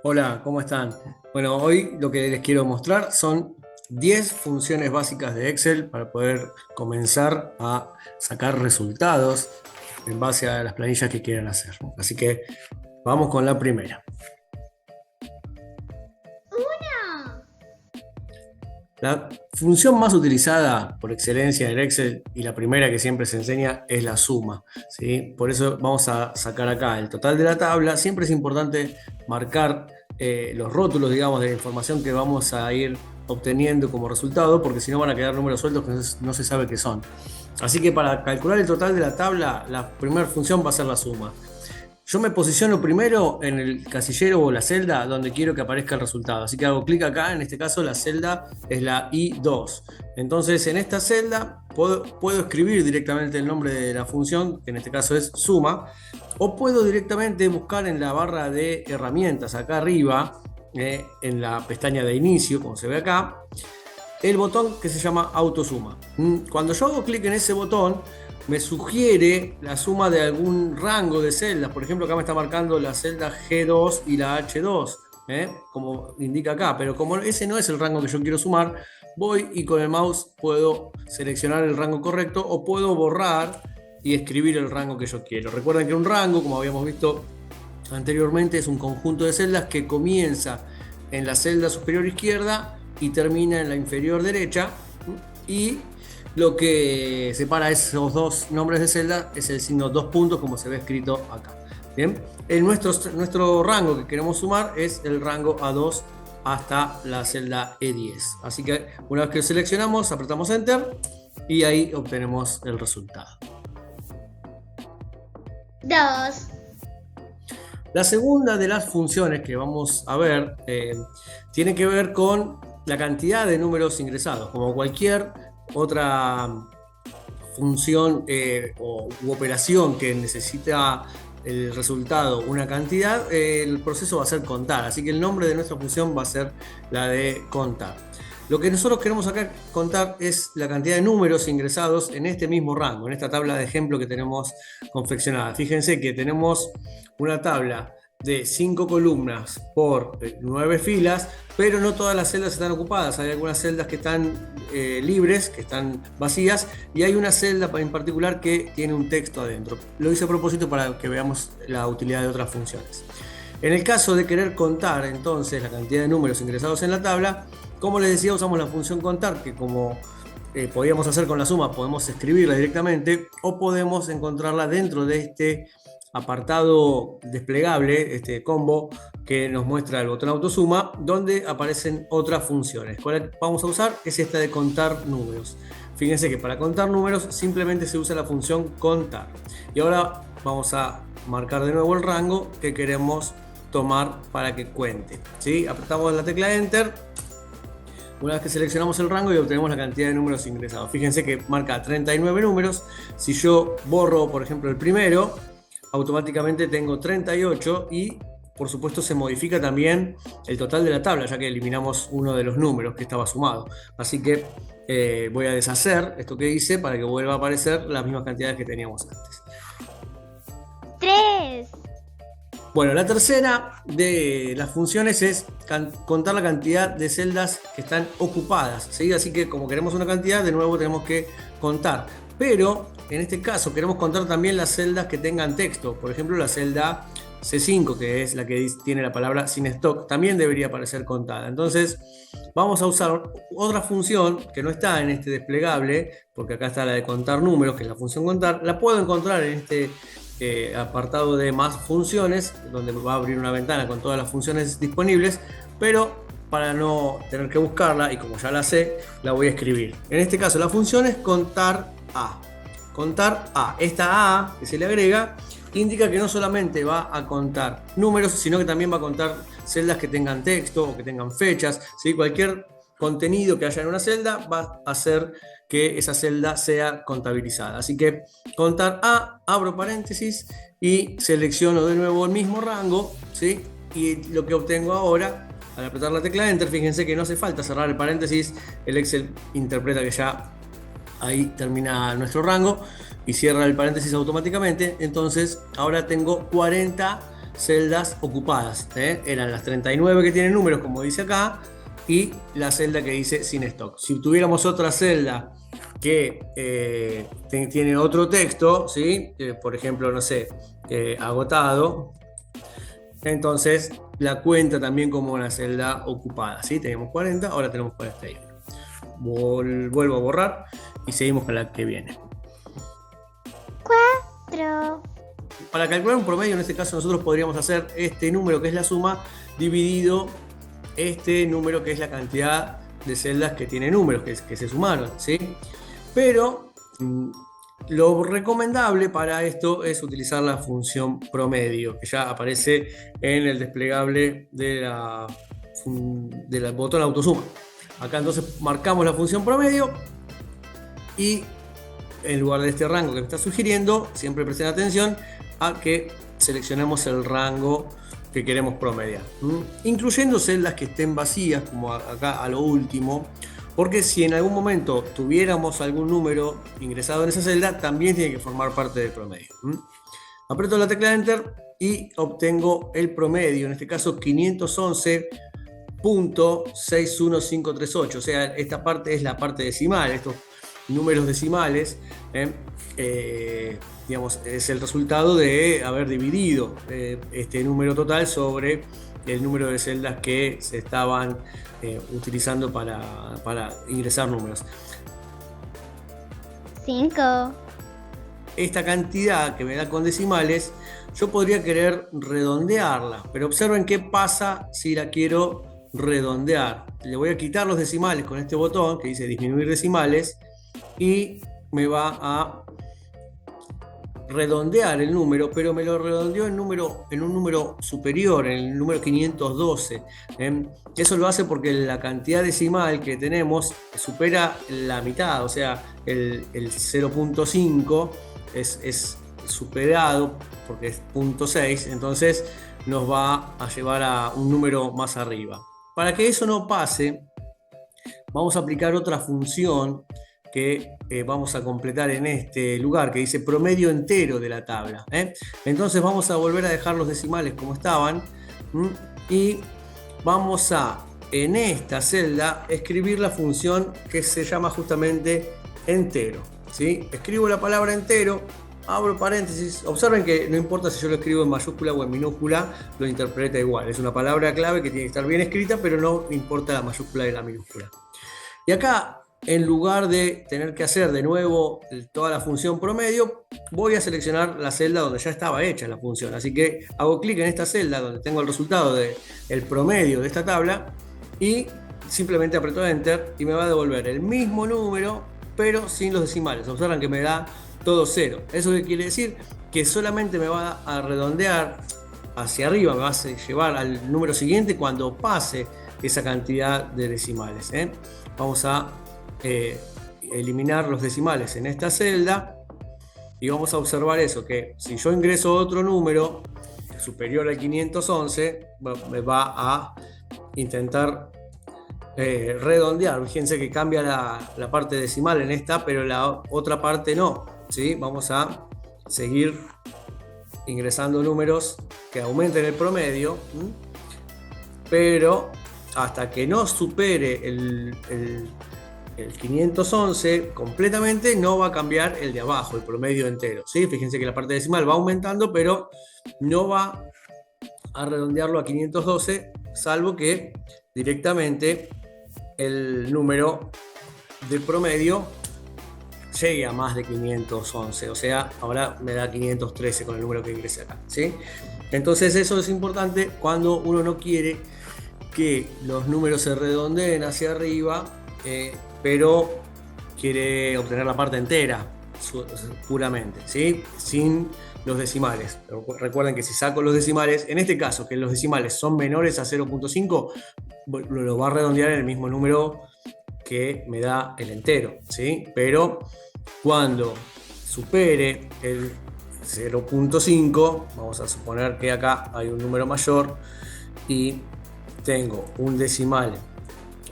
Hola, ¿cómo están? Bueno, hoy lo que les quiero mostrar son 10 funciones básicas de Excel para poder comenzar a sacar resultados en base a las planillas que quieran hacer. Así que vamos con la primera. Uno. La función más utilizada por excelencia en el Excel y la primera que siempre se enseña es la suma, ¿sí? Por eso vamos a sacar acá el total de la tabla. Siempre es importante marcar los rótulos, digamos, de la información que vamos a ir obteniendo como resultado, porque si no van a quedar números sueltos que no se sabe qué son. Así que para calcular el total de la tabla, la primera función va a ser la suma. Yo me posiciono primero en el casillero o la celda donde quiero que aparezca el resultado. Así que hago clic acá, en este caso la celda es la I2. Entonces en esta celda puedo escribir directamente el nombre de la función, que en este caso es suma, o puedo directamente buscar en la barra de herramientas acá arriba, en la pestaña de inicio, como se ve acá, el botón que se llama autosuma. Cuando yo hago clic en ese botón, me sugiere la suma de algún rango de celdas. Por ejemplo, acá me está marcando la celda G2 y la H2, como indica acá. Pero como ese no es el rango que yo quiero sumar, voy y con el mouse puedo seleccionar el rango correcto o puedo borrar y escribir el rango que yo quiero. Recuerden que un rango, como habíamos visto anteriormente, es un conjunto de celdas que comienza en la celda superior izquierda y termina en la inferior derecha, y lo que separa esos dos nombres de celda es el signo dos puntos, como se ve escrito acá. Bien, nuestro rango que queremos sumar es el rango A2 hasta la celda E10. Así que una vez que lo seleccionamos, apretamos Enter y ahí obtenemos el resultado. Dos. La segunda de las funciones que vamos a ver tiene que ver con la cantidad de números ingresados. Como cualquier otra función u operación que necesita el resultado una cantidad, el proceso va a ser contar. Así que el nombre de nuestra función va a ser la de contar. Lo que nosotros queremos acá contar es la cantidad de números ingresados en este mismo rango, en esta tabla de ejemplo que tenemos confeccionada. Fíjense que tenemos una tabla de 5 columnas por 9 filas, pero no todas las celdas están ocupadas. Hay algunas celdas que están libres, que están vacías, y hay una celda en particular que tiene un texto adentro. Lo hice a propósito para que veamos la utilidad de otras funciones. En el caso de querer contar entonces la cantidad de números ingresados en la tabla, como les decía, usamos la función contar, que como podíamos hacer con la suma, podemos escribirla directamente o podemos encontrarla dentro de este apartado desplegable, este combo que nos muestra el botón autosuma, donde aparecen otras funciones. ¿Cuál vamos a usar? Es esta de contar números. Fíjense que para contar números simplemente se usa la función contar. Y ahora vamos a marcar de nuevo el rango que queremos tomar para que cuente, ¿sí? Apretamos la tecla Enter una vez que seleccionamos el rango y obtenemos la cantidad de números ingresados. Fíjense que marca 39 números. Si yo borro, por ejemplo, el primero, automáticamente tengo 38 y por supuesto se modifica también el total de la tabla, ya que eliminamos uno de los números que estaba sumado. Así que voy a deshacer esto que hice para que vuelva a aparecer las mismas cantidades que teníamos antes. Tres. Bueno, la tercera de las funciones es contar la cantidad de celdas que están ocupadas, ¿sí? Así que como queremos una cantidad, de nuevo tenemos que contar. Pero en este caso queremos contar también las celdas que tengan texto. Por ejemplo, la celda C5, que es la que tiene la palabra sin stock, también debería aparecer contada. Entonces vamos a usar otra función que no está en este desplegable, porque acá está la de contar números, que es la función contar. La puedo encontrar en este apartado de más funciones, donde va a abrir una ventana con todas las funciones disponibles, pero para no tener que buscarla y como ya la sé, la voy a escribir. En este caso la función es contar A. Contar A. Esta A que se le agrega indica que no solamente va a contar números, sino que también va a contar celdas que tengan texto o que tengan fechas, ¿sí? Cualquier contenido que haya en una celda va a hacer que esa celda sea contabilizada. Así que contar A, abro paréntesis y selecciono de nuevo el mismo rango, ¿sí? Y lo que obtengo ahora, al apretar la tecla Enter, fíjense que no hace falta cerrar el paréntesis, el Excel interpreta que ya ahí termina nuestro rango y cierra el paréntesis automáticamente. Entonces ahora tengo 40 celdas ocupadas. Eran las 39 que tienen números, como dice acá, y la celda que dice sin stock. Si tuviéramos otra celda que tiene otro texto, ¿sí? Por ejemplo, no sé, agotado, entonces la cuenta también como una celda ocupada, ¿sí? Teníamos 40, ahora tenemos 41. Vuelvo a borrar y seguimos con la que viene. 4. Para calcular un promedio, en este caso nosotros podríamos hacer este número que es la suma dividido este número que es la cantidad de celdas que tiene números, que se sumaron, ¿sí? Pero lo recomendable para esto es utilizar la función promedio, que ya aparece en el desplegable del botón autosuma. Acá entonces marcamos la función promedio y en lugar de este rango que me está sugiriendo, siempre presten atención a que seleccionemos el rango que queremos promediar, incluyendo celdas que estén vacías, como acá a lo último, porque si en algún momento tuviéramos algún número ingresado en esa celda, también tiene que formar parte del promedio. Aprieto la tecla Enter y obtengo el promedio, en este caso 511.61538, o sea, esta parte es la parte decimal, estos números decimales, digamos, es el resultado de haber dividido este número total sobre el número de celdas que se estaban utilizando para ingresar números. 5. Esta cantidad que me da con decimales, yo podría querer redondearla, pero observen qué pasa si la quiero redondear. Le voy a quitar los decimales con este botón que dice disminuir decimales y me va a redondear el número, pero me lo redondeó en un número superior, en el número 512. Eso lo hace porque la cantidad decimal que tenemos supera la mitad, o sea, el 0.5 es superado porque es 0.6, entonces nos va a llevar a un número más arriba. Para que eso no pase, vamos a aplicar otra función que vamos a completar en este lugar, que dice promedio entero de la tabla. Entonces vamos a volver a dejar los decimales como estaban y vamos a, en esta celda, escribir la función que se llama justamente entero, ¿sí? Escribo la palabra entero, abro paréntesis, observen que no importa si yo lo escribo en mayúscula o en minúscula, lo interpreta igual, es una palabra clave que tiene que estar bien escrita, pero no importa la mayúscula y la minúscula. Y acá, en lugar de tener que hacer de nuevo toda la función promedio, voy a seleccionar la celda donde ya estaba hecha la función. Así que hago clic en esta celda donde tengo el resultado del promedio de esta tabla y simplemente aprieto Enter y me va a devolver el mismo número, pero sin los decimales. Observan que me da todo cero. ¿Eso qué quiere decir? Que solamente me va a redondear hacia arriba, me va a llevar al número siguiente cuando pase esa cantidad de decimales. Vamos a eliminar los decimales en esta celda y vamos a observar eso, que si yo ingreso otro número superior al 511, me va a intentar redondear. Fíjense que cambia la parte decimal en esta, pero la otra parte no, ¿sí? Vamos a seguir ingresando números que aumenten el promedio, pero hasta que no supere el 511 completamente, no va a cambiar el de abajo, el promedio entero, ¿sí? Fíjense que la parte decimal va aumentando, pero no va a redondearlo a 512, salvo que directamente el número del promedio llegue a más de 511, o sea, ahora me da 513 con el número que ingrese acá, ¿sí? Entonces eso es importante cuando uno no quiere que los números se redondeen hacia arriba, pero quiere obtener la parte entera puramente, ¿sí? Sin los decimales. Recuerden que si saco los decimales, en este caso que los decimales son menores a 0.5, lo va a redondear en el mismo número que me da el entero, ¿sí? Pero cuando supere el 0.5, vamos a suponer que acá hay un número mayor y tengo un decimal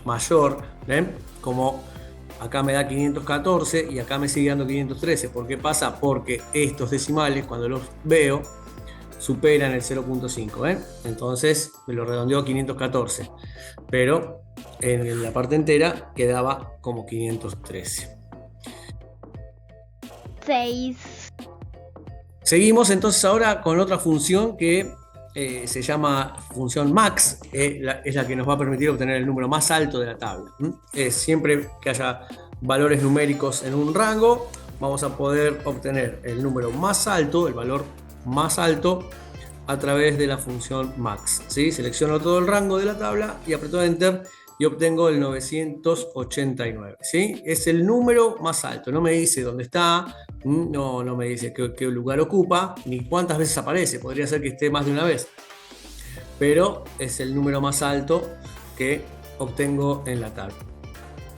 mayor, ¿ven? Como acá me da 514 y acá me sigue dando 513. ¿Por qué pasa? Porque estos decimales, cuando los veo, superan el 0.5, ¿eh? Entonces me lo redondeó a 514, pero en la parte entera quedaba como 513. 6. Seguimos entonces ahora con otra función que se llama función max, es la que nos va a permitir obtener el número más alto de la tabla. Siempre que haya valores numéricos en un rango, vamos a poder obtener el número más alto, el valor más alto, a través de la función max, ¿sí? Selecciono todo el rango de la tabla y aprieto enter y obtengo el 989, ¿sí? Es el número más alto, no me dice dónde está, no me dice qué lugar ocupa, ni cuántas veces aparece, podría ser que esté más de una vez, pero es el número más alto que obtengo en la tabla.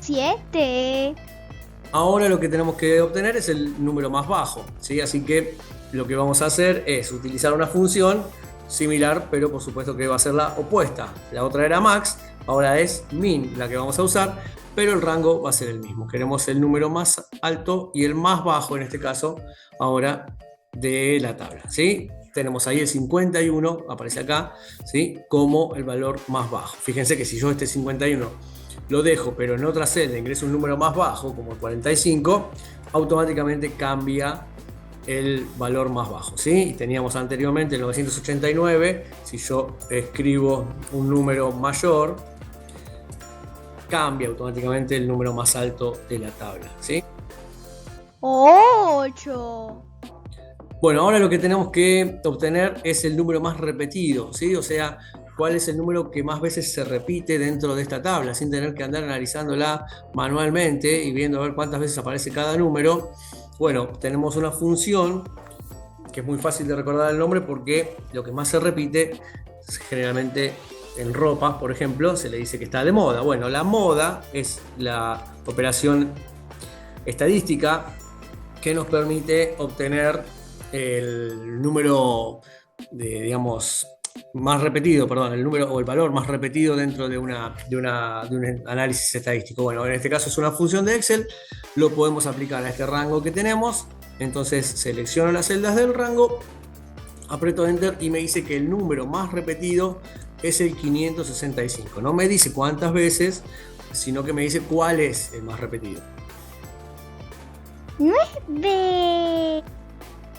7. Ahora lo que tenemos que obtener es el número más bajo, ¿sí? Así que lo que vamos a hacer es utilizar una función similar, pero por supuesto que va a ser la opuesta. La otra era max, ahora es min la que vamos a usar, pero el rango va a ser el mismo. Queremos el número más alto y el más bajo, en este caso, ahora de la tabla, ¿sí? Tenemos ahí el 51, aparece acá, ¿sí? Como el valor más bajo. Fíjense que si yo este 51 lo dejo, pero en otra celda ingreso un número más bajo, como el 45, automáticamente cambia el valor más bajo, ¿sí? Y teníamos anteriormente el 989, si yo escribo un número mayor, cambia automáticamente el número más alto de la tabla, ¿sí? 8. Bueno, ahora lo que tenemos que obtener es el número más repetido, ¿sí? O sea, cuál es el número que más veces se repite dentro de esta tabla, sin tener que andar analizándola manualmente y viendo a ver cuántas veces aparece cada número. Bueno, tenemos una función que es muy fácil de recordar el nombre porque lo que más se repite, generalmente en ropa, por ejemplo, se le dice que está de moda. Bueno, la moda es la operación estadística que nos permite obtener el número de, digamos, más repetido, perdón, el número o el valor más repetido dentro de un análisis estadístico. Bueno, en este caso es una función de Excel, lo podemos aplicar a este rango que tenemos. Entonces selecciono las celdas del rango, aprieto enter y me dice que el número más repetido es el 565. No me dice cuántas veces, sino que me dice cuál es el más repetido. 9.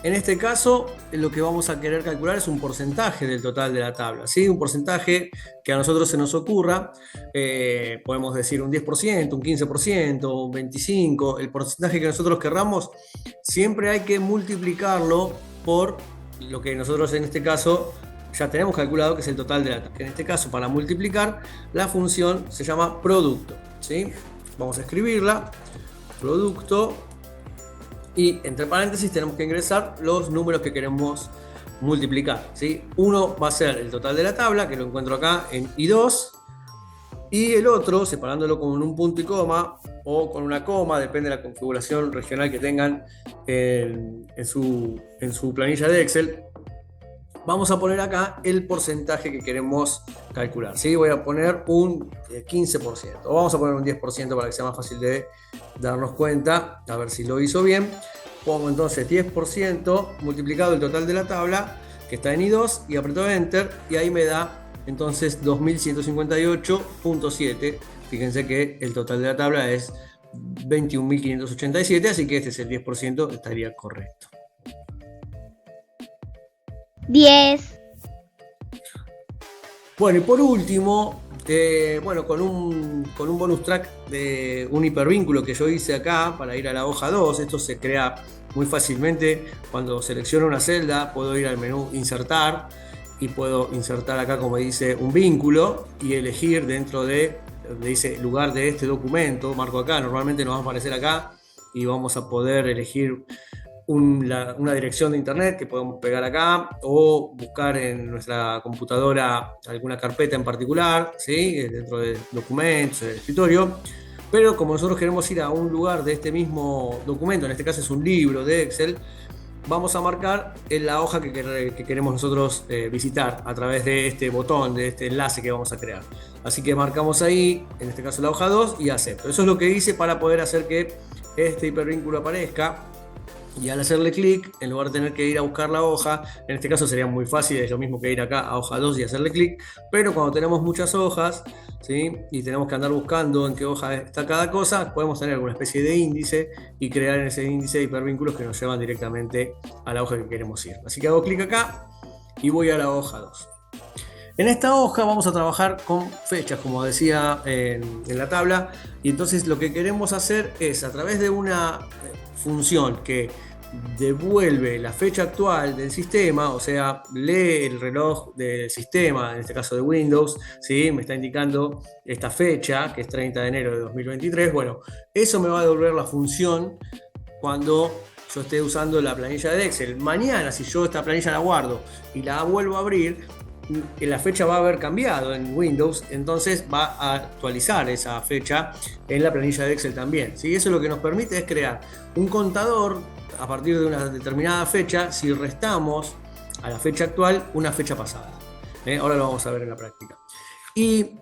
En este caso, lo que vamos a querer calcular es un porcentaje del total de la tabla, ¿sí? Un porcentaje que a nosotros se nos ocurra, podemos decir un 10%, un 15%, un 25%, el porcentaje que nosotros querramos, siempre hay que multiplicarlo por lo que nosotros en este caso ya tenemos calculado, que es el total de la tabla. En este caso, para multiplicar, la función se llama producto, ¿sí? Vamos a escribirla, producto. Y entre paréntesis tenemos que ingresar los números que queremos multiplicar, ¿sí? Uno va a ser el total de la tabla, que lo encuentro acá en I2, y el otro, separándolo con un punto y coma o con una coma, depende de la configuración regional que tengan en su planilla de Excel, vamos a poner acá el porcentaje que queremos calcular, ¿sí? Voy a poner un 15%, o vamos a poner un 10% para que sea más fácil de darnos cuenta, a ver si lo hizo bien. Pongo entonces 10% multiplicado el total de la tabla, que está en I2, y aprieto Enter, y ahí me da entonces 2158.7. Fíjense que el total de la tabla es 21.587, así que este es el 10%, estaría correcto. 10. Bueno, y por último, bueno, con un bonus track de un hipervínculo que yo hice acá para ir a la hoja 2, esto se crea muy fácilmente. Cuando selecciono una celda, puedo ir al menú Insertar y puedo insertar acá, como dice, un vínculo y elegir dentro de, donde dice lugar de este documento, marco acá, normalmente nos va a aparecer acá y vamos a poder elegir una dirección de internet que podemos pegar acá o buscar en nuestra computadora alguna carpeta en particular, ¿sí? Dentro de documentos, el escritorio. Pero como nosotros queremos ir a un lugar de este mismo documento, en este caso es un libro de Excel, vamos a marcar en la hoja que queremos nosotros visitar a través de este botón, de este enlace que vamos a crear. Así que marcamos ahí, en este caso la hoja 2, y acepto. Eso es lo que hice para poder hacer que este hipervínculo aparezca. Y al hacerle clic, en lugar de tener que ir a buscar la hoja, en este caso sería muy fácil, es lo mismo que ir acá a hoja 2 y hacerle clic, pero cuando tenemos muchas hojas, ¿sí? Y tenemos que andar buscando en qué hoja está cada cosa, podemos tener alguna especie de índice y crear en ese índice hipervínculos que nos llevan directamente a la hoja que queremos ir. Así que hago clic acá y voy a la hoja 2. En esta hoja vamos a trabajar con fechas, como decía en la tabla, y entonces lo que queremos hacer es, a través de una función que devuelve la fecha actual del sistema, o sea, lee el reloj del sistema, en este caso de Windows, ¿sí? Me está indicando esta fecha, que es 30 de enero de 2023. Bueno, eso me va a devolver la función cuando yo esté usando la planilla de Excel. Mañana, si yo esta planilla la guardo y la vuelvo a abrir, la fecha va a haber cambiado en Windows, entonces va a actualizar esa fecha en la planilla de Excel también, ¿sí? Eso lo que nos permite es crear un contador a partir de una determinada fecha si restamos a la fecha actual una fecha pasada. Ahora lo vamos a ver en la práctica. Y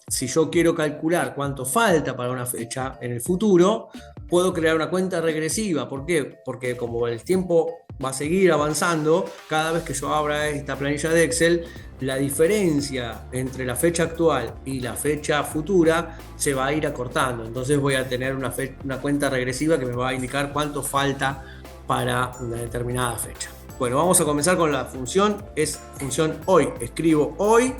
si yo quiero calcular cuánto falta para una fecha en el futuro, puedo crear una cuenta regresiva. ¿Por qué? Porque como el tiempo va a seguir avanzando, cada vez que yo abra esta planilla de Excel, la diferencia entre la fecha actual y la fecha futura se va a ir acortando. Entonces voy a tener una cuenta regresiva que me va a indicar cuánto falta para una determinada fecha. Bueno, vamos a comenzar con la función. Es función hoy. Escribo hoy,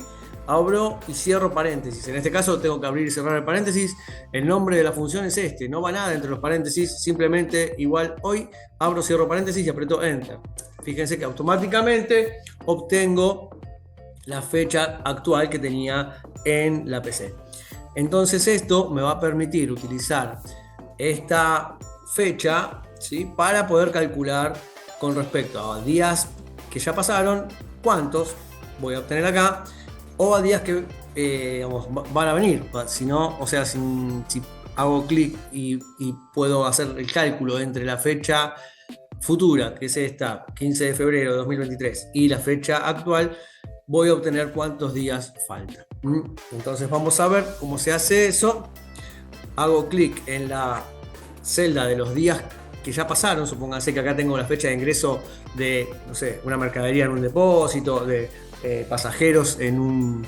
abro y cierro paréntesis. En este caso tengo que abrir y cerrar el paréntesis. El nombre de la función es este, no va nada entre los paréntesis, simplemente igual hoy, abro, cierro paréntesis y aprieto Enter. Fíjense que automáticamente obtengo la fecha actual que tenía en la PC. Entonces esto me va a permitir utilizar esta fecha, ¿sí? Para poder calcular con respecto a días que ya pasaron, cuántos voy a obtener acá, o a días que digamos, van a venir. Si no, o sea, si hago clic y puedo hacer el cálculo entre la fecha futura, que es esta, 15 de febrero de 2023, y la fecha actual, voy a obtener cuántos días faltan. Entonces vamos a ver cómo se hace eso. Hago clic en la celda de los días que ya pasaron. Supónganse que acá tengo la fecha de ingreso de, no sé, una mercadería en un depósito, de pasajeros en un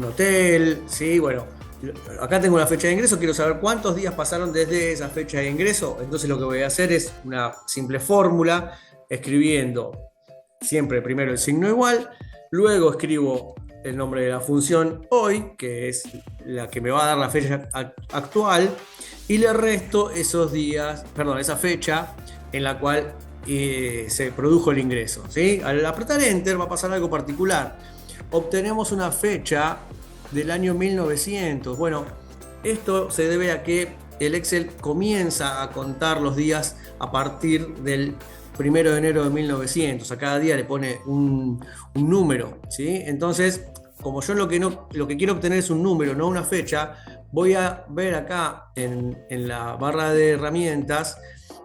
hotel, ¿sí? Bueno, acá tengo la fecha de ingreso, quiero saber cuántos días pasaron desde esa fecha de ingreso. Entonces lo que voy a hacer es una simple fórmula, escribiendo siempre primero el signo igual, luego escribo el nombre de la función hoy, que es la que me va a dar la fecha actual, y le resto esos días, perdón, esa fecha en la cual se produjo el ingreso, ¿sí? Al apretar Enter va a pasar algo particular. Obtenemos una fecha del año 1900. Bueno, esto se debe a que el Excel comienza a contar los días a partir del 1 de enero de 1900. A cada día le pone un número, ¿sí? Entonces, como yo lo que quiero obtener es un número, no una fecha, voy a ver acá en la barra de herramientas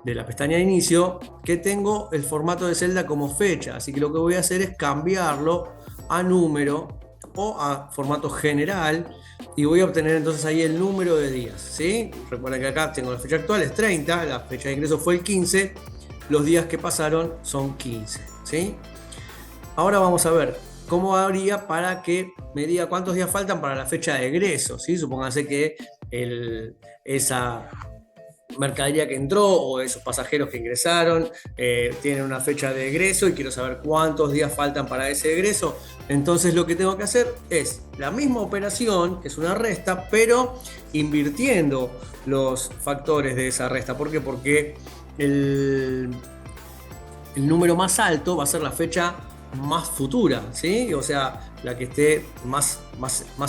de la pestaña de inicio que tengo el formato de celda como fecha, así que lo que voy a hacer es cambiarlo a número o a formato general y voy a obtener entonces ahí el número de días, ¿sí? Recuerden que acá tengo la fecha actual, es 30, la fecha de ingreso fue el 15, los días que pasaron son 15, ¿sí? Ahora vamos a ver cómo haría para que me diga cuántos días faltan para la fecha de egreso, ¿sí? Supónganse que esa mercadería que entró o esos pasajeros que ingresaron tienen una fecha de egreso y quiero saber cuántos días faltan para ese egreso. Entonces lo que tengo que hacer es la misma operación, que es una resta, pero invirtiendo los factores de esa resta. ¿Por qué? Porque el número más alto va a ser la fecha más futura, ¿sí? O sea, la que esté más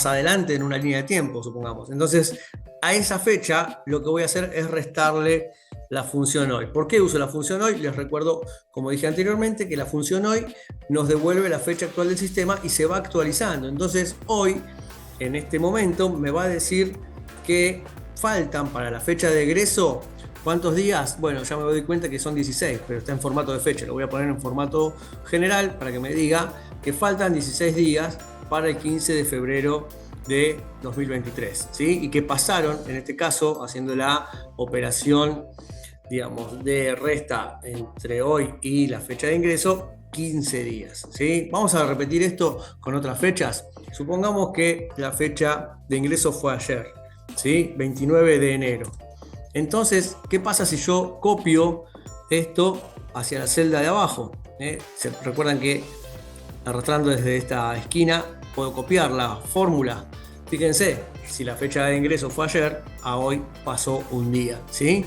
adelante en una línea de tiempo, supongamos. Entonces, a esa fecha lo que voy a hacer es restarle la función hoy. ¿Por qué uso la función hoy? Les recuerdo, como dije anteriormente, que la función hoy nos devuelve la fecha actual del sistema y se va actualizando. Entonces, hoy, en este momento, me va a decir que faltan para la fecha de egreso. ¿Cuántos días? Bueno, ya me doy cuenta que son 16, pero está en formato de fecha. Lo voy a poner en formato general para que me diga que faltan 16 días para el 15 de febrero de 2023, ¿sí? Y que pasaron, en este caso, haciendo la operación digamos, de resta entre hoy y la fecha de ingreso 15 días, ¿sí? Vamos a repetir esto con otras fechas. Supongamos que la fecha de ingreso fue ayer, ¿sí? 29 de enero. Entonces, ¿qué pasa si yo copio esto hacia la celda de abajo? ¿Se recuerdan que arrastrando desde esta esquina puedo copiar la fórmula? Fíjense, si la fecha de ingreso fue ayer, a hoy pasó un día, ¿sí?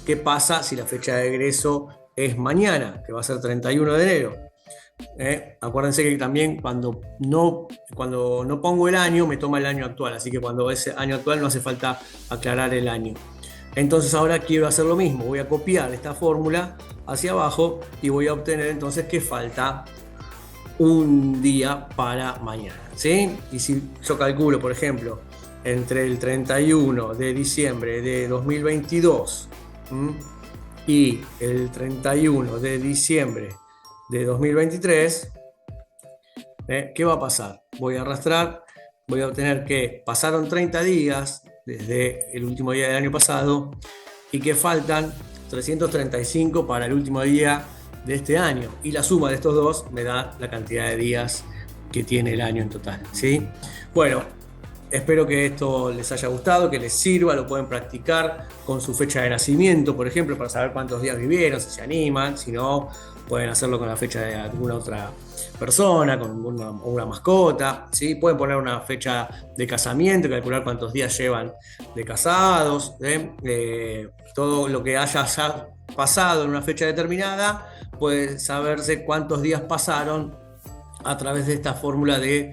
¿Qué pasa si la fecha de egreso es mañana, que va a ser 31 de enero? Acuérdense que también cuando no pongo el año, me toma el año actual, así que cuando es año actual no hace falta aclarar el año. Entonces ahora quiero hacer lo mismo, voy a copiar esta fórmula hacia abajo y voy a obtener entonces que falta un día para mañana, ¿sí? Y si yo calculo, por ejemplo, entre el 31 de diciembre de 2022 y el 31 de diciembre de 2023, ¿qué va a pasar? Voy a arrastrar, voy a obtener que pasaron 30 días desde el último día del año pasado y que faltan 335 para el último día de este año, y la suma de estos dos me da la cantidad de días que tiene el año en total, ¿sí? Bueno, espero que esto les haya gustado, que les sirva, lo pueden practicar con su fecha de nacimiento, por ejemplo, para saber cuántos días vivieron, si se animan, si no, pueden hacerlo con la fecha de alguna otra persona, con una mascota, ¿sí? Pueden poner una fecha de casamiento, calcular cuántos días llevan de casados, todo lo que haya ya pasado en una fecha determinada, puede saberse cuántos días pasaron a través de esta fórmula de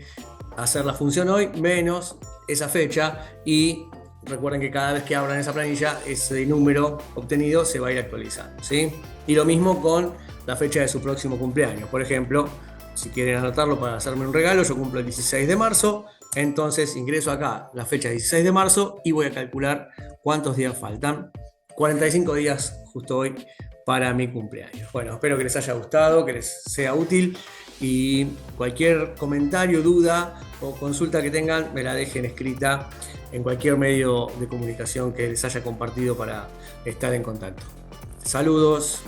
hacer la función hoy menos esa fecha, y recuerden que cada vez que abran esa planilla, ese número obtenido se va a ir actualizando, ¿sí? Y lo mismo con la fecha de su próximo cumpleaños. Por ejemplo, si quieren anotarlo para hacerme un regalo, yo cumplo el 16 de marzo, entonces ingreso acá la fecha 16 de marzo y voy a calcular cuántos días faltan. 45 días justo hoy para mi cumpleaños. Bueno, espero que les haya gustado, que les sea útil, y cualquier comentario, duda o consulta que tengan, me la dejen escrita en cualquier medio de comunicación que les haya compartido para estar en contacto. Saludos.